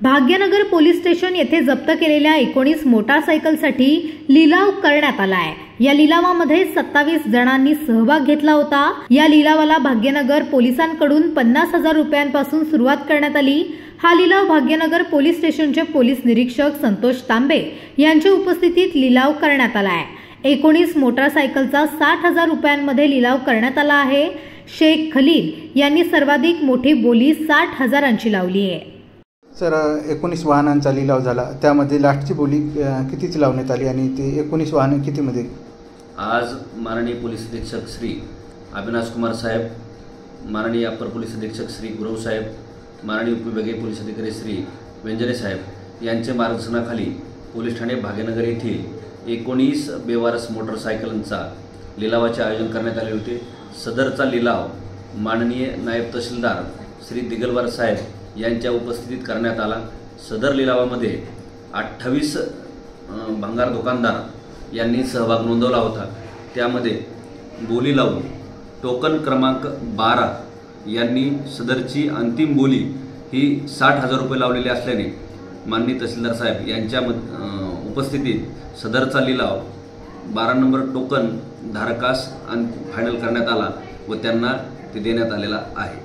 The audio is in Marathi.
भाग्यनगर पोलीस स्टेशन येथे जप्त केलेल्या 19 मोटारसायकलसाठी लिलाव करण्यात आला आहे। या लिलावामध्ये 27 जणांनी सहभाग घेतला होता। या लिलावाला भाग्यनगर पोलिसांकडून 50,000 रुपयांपासून सुरुवात करण्यात आली। हा लिलाव भाग्यनगर पोलीस स्टेशनचे पोलीस निरीक्षक संतोष तांबे यांच्या उपस्थितीत लिलाव करण्यात आला आहे। 19 मोटारसायकलचा 60,000 रुपयांमध्ये लिलाव करण्यात आला आहे। शेख खलील यांनी सर्वाधिक मोठी बोली 60,000ची लावली आहे। सर, 19 वाहनांचा लिलाव झाला, त्यामध्ये लास्टची बोली कितीची लावण्यात आली आणि ते 19 वाहने कितीमध्ये? आज माननीय पोलीस अधीक्षक श्री अविनाश कुमार साहेब, माननीय अपर पोलीस अधीक्षक श्री गुरव साहेब, माननीय उपविभागीय पोलीस अधिकारी श्री वेंजरे साहेब यांच्या मार्गदर्शनाखाली पोलीस ठाणे भाग्यनगर येथील 19 बेवारस मोटरसायकलांचा लिलावाचे आयोजन करण्यात आले होते। सदरचा लिलाव माननीय नायब तहसीलदार श्री दिगलवार साहेब यांच्या उपस्थितीत करण्यात आला। सदर लिलावामध्ये 28 भंगार दुकानदार यांनी सहभाग नोंदवला होता। त्यामध्ये बोली लावून टोकन क्रमांक 12 यांनी सदरची अंतिम बोली ही 60,000 रुपये लावलेली असल्याने माननीय तहसीलदार साहेब यांच्या उपस्थितीत सदरचा लिलाव 12 नंबर टोकन धारकास फायनल करण्यात आला व त्यांना ते देण्यात आलेला आहे।